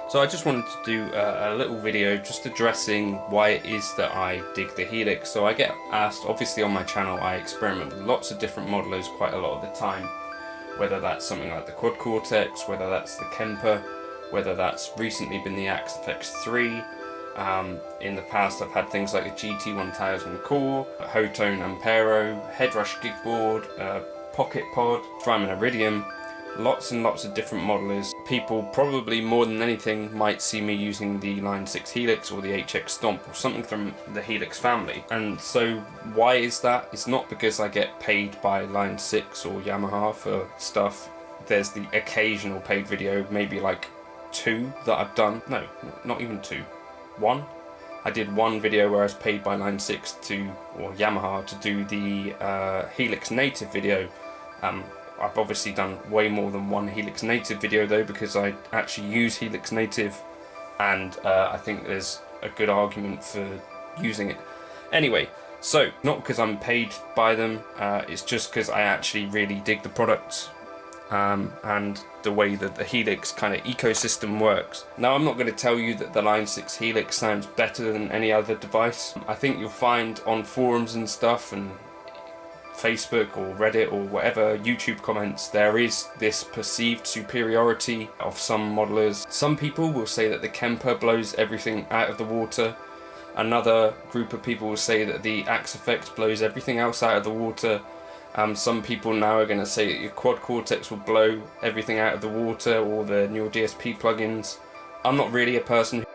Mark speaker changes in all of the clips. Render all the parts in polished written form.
Speaker 1: So I just wanted to do a little video just addressing why it is that I dig the Helix. So I get asked, obviously on my channel I experiment with lots of different modelers quite a lot of the time, whether that's something like the Quad Cortex, whether that's the Kemper, whether that's recently been the Axe-Fx 3. In the past I've had things like a GT1000 Core, a Hotone Ampero, Headrush Gigboard, Pocket Pod, Strymon Iridium. Lots and lots of different modelers. People probably more than anything might see me using the Line 6 Helix or the HX Stomp or something from the Helix family. And so why is that? It's not because I get paid by Line 6 or Yamaha for stuff. There's the occasional paid video, maybe like 2 that I've done. No, not even 2. 1. I did one video where I was paid by Line 6 or Yamaha to do the Helix native video. I've obviously done way more than one Helix native video though, because I actually use Helix native, and I think there's a good argument for using it. Anyway, so not because I'm paid by them, it's just because I actually really dig the product and the way that the Helix kind of ecosystem works. Now I'm not going to tell you that the Line 6 Helix sounds better than any other device. I think you'll find on forums and stuff and Facebook or Reddit or whatever YouTube comments, there is this perceived superiority of some modelers. Some people will say that the Kemper blows everything out of the water. Another group of people will say that the Axe-Fx blows everything else out of the water. Some people now are going to say that your Quad Cortex will blow everything out of the water, or the newer DSP plugins. I'm not really a person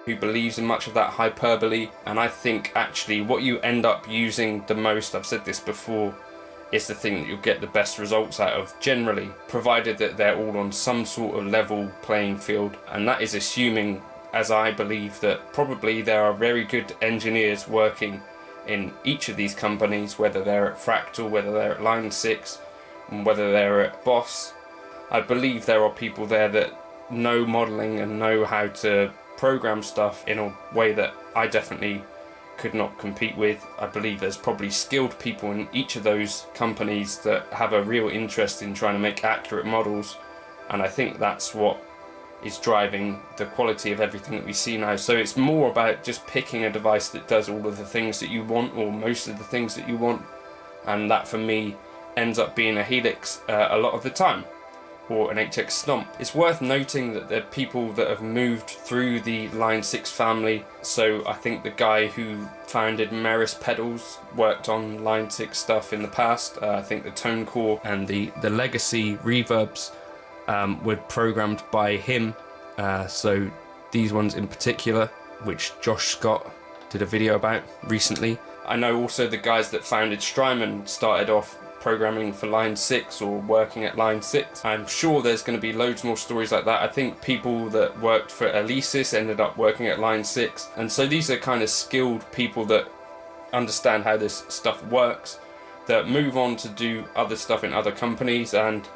Speaker 1: who believes in much of that hyperbole, and I think actually what you end up using the most, I've said this before, is the thing that you'll get the best results out of generally, provided that they're all on some sort of level playing field. And that is assuming, as I believe, that probably there are very good engineers working in each of these companies, whether they're at Fractal, whether they're at Line 6, and whether they're at Boss. I believe there are people there that know modelling and know how to program stuff in a way that I definitely could not compete with. I believe there's probably skilled people in each of those companies that have a real interest in trying to make accurate models, and I think that's what is driving the quality of everything that we see now. So it's more about just picking a device that does all of the things that you want, or most of the things that you want, and that for me ends up being a Helix a lot of the time, or an HX Stomp. It's worth noting that there are people that have moved through the Line 6 family. So I think the guy who founded Meris Pedals worked on Line 6 stuff in the past. I think the Tone Core and the legacy reverbs were programmed by him. So these ones in particular, which Josh Scott did a video about recently. I know also the guys that founded Strymon started off programming for Line 6 or working at Line 6. I'm sure there's going to be loads more stories like that. I think people that worked for Alesis ended up working at Line 6, and so these are kind of skilled people that understand how this stuff works, that move on to do other stuff in other companies. And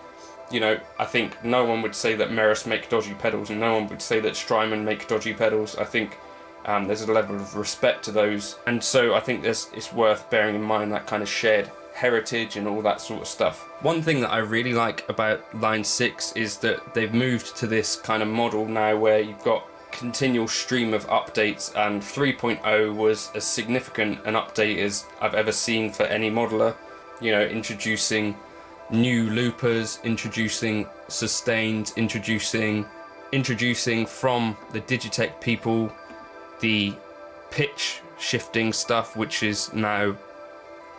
Speaker 1: you know, I think no one would say that Meris make dodgy pedals, and no one would say that Strymon make dodgy pedals. I think there's a level of respect to those, and so I think it's worth bearing in mind that kind of shared heritage and all that sort of stuff. One thing that I really like about Line 6 is that they've moved to this kind of model now where you've got continual stream of updates, and 3.0 was as significant an update as I've ever seen for any modeler. You know, introducing new loopers, introducing sustains, introducing from the Digitech people the pitch shifting stuff, which is now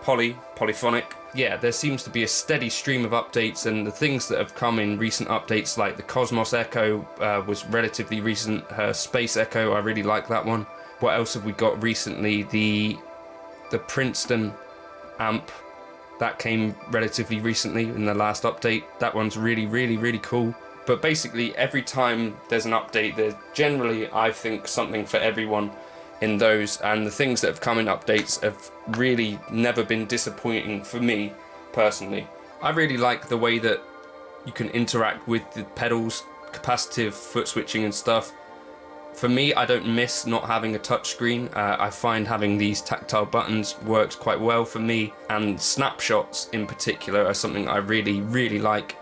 Speaker 1: polyphonic. Yeah, there seems to be a steady stream of updates, and the things that have come in recent updates, like the Cosmos Echo was relatively recent, her Space Echo, I really like that one. What else have we got recently? The Princeton amp, that came relatively recently in the last update. That one's really cool. But basically every time there's an update, there's generally, I think, something for everyone in those, and the things that have come in updates have really never been disappointing for me personally. I really like the way that you can interact with the pedals, capacitive foot switching and stuff. For me, I don't miss not having a touchscreen. I find having these tactile buttons works quite well for me, and snapshots in particular are something I really like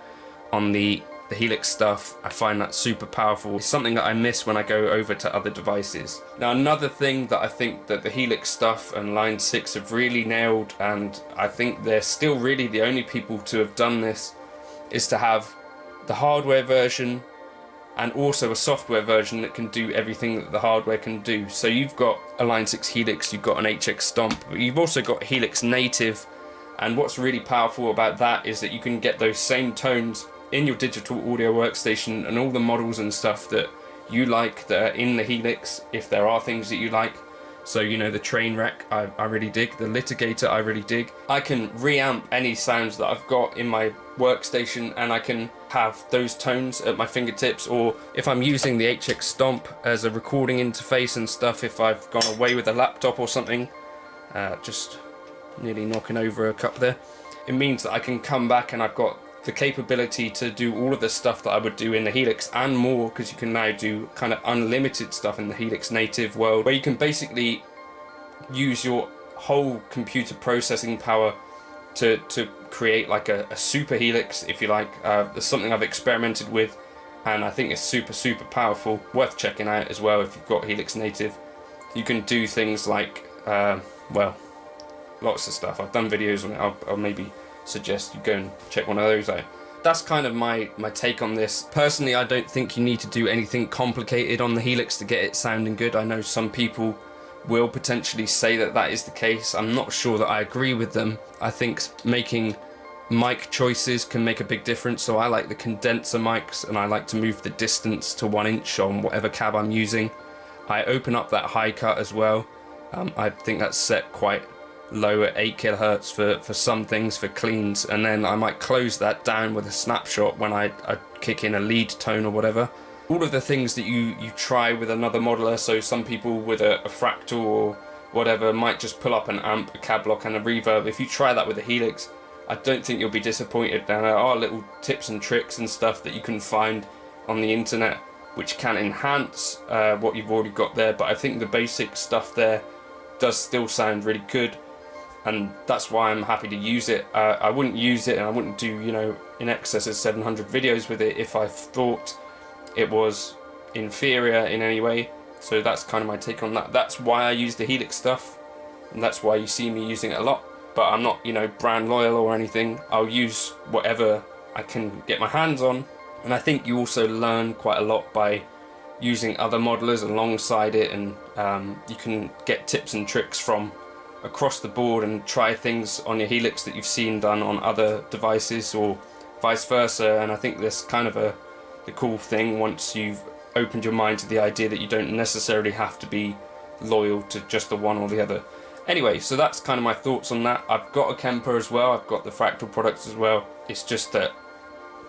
Speaker 1: on the Helix stuff. I find that super powerful. It's something that I miss when I go over to other devices. Now, another thing that I think that the Helix stuff and Line 6 have really nailed, and I think they're still really the only people to have done this, is to have the hardware version and also a software version that can do everything that the hardware can do. So you've got a Line 6 Helix, you've got an HX Stomp, but you've also got Helix Native, and what's really powerful about that is that you can get those same tones in your digital audio workstation, and all the models and stuff that you like that are in the Helix, if there are things that you like. So, you know, the Trainwreck, I really dig. The Litigator, I really dig. I can reamp any sounds that I've got in my workstation, and I can have those tones at my fingertips. Or if I'm using the HX Stomp as a recording interface and stuff, if I've gone away with a laptop or something, just nearly knocking over a cup there, it means that I can come back and I've got the capability to do all of the stuff that I would do in the Helix and more, because you can now do kind of unlimited stuff in the Helix Native world, where you can basically use your whole computer processing power to create like a super Helix, if you like. There's something I've experimented with, and I think it's super powerful, worth checking out as well if you've got Helix Native. You can do things like, well, lots of stuff. I've done videos on it. I'll maybe suggest you go and check one of those out. That's kind of my take on this. Personally, I don't think you need to do anything complicated on the Helix to get it sounding good. I know some people will potentially say that that is the case. I'm not sure that I agree with them. I think making mic choices can make a big difference. So I like the condenser mics, and I like to move the distance to 1 inch on whatever cab I'm using. I open up that high cut as well. I think that's set quite low at 8 kHz for some things, for cleans, and then I might close that down with a snapshot when I kick in a lead tone or whatever. All of the things that you try with another modeler, so some people with a fractal or whatever might just pull up an amp, a cab block and a reverb. If you try that with a Helix, I don't think you'll be disappointed. There are little tips and tricks and stuff that you can find on the internet which can enhance what you've already got there, but I think the basic stuff there does still sound really good, and that's why I'm happy to use it. I wouldn't use it, and I wouldn't do, you know, in excess of 700 videos with it if I thought it was inferior in any way. So that's kind of my take on that. That's why I use the Helix stuff, and that's why you see me using it a lot. But I'm not, you know, brand loyal or anything. I'll use whatever I can get my hands on, and I think you also learn quite a lot by using other modelers alongside it, and you can get tips and tricks from across the board and try things on your Helix that you've seen done on other devices or vice versa. And I think that's kind of the cool thing once you've opened your mind to the idea that you don't necessarily have to be loyal to just the one or the other. Anyway, so that's kind of my thoughts on that. I've got a Kemper as well, I've got the Fractal products as well. It's just that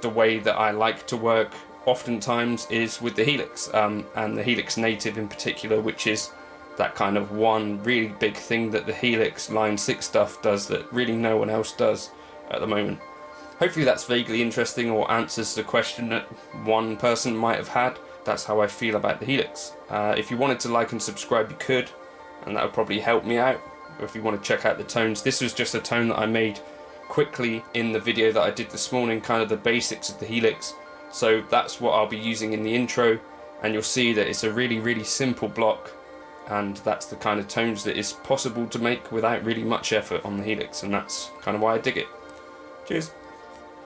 Speaker 1: the way that I like to work oftentimes is with the Helix, and the Helix Native in particular, which is that kind of one really big thing that the Helix Line 6 stuff does that really no one else does at the moment. Hopefully that's vaguely interesting or answers the question that one person might have had. That's how I feel about the Helix. If you wanted to like and subscribe, you could, and that would probably help me out. Or if you want to check out the tones, this was just a tone that I made quickly in the video that I did this morning, kind of the basics of the Helix. So that's what I'll be using in the intro, and you'll see that it's a really simple block, and that's the kind of tones that is possible to make without really much effort on the Helix, and that's kind of why I dig it. Cheers.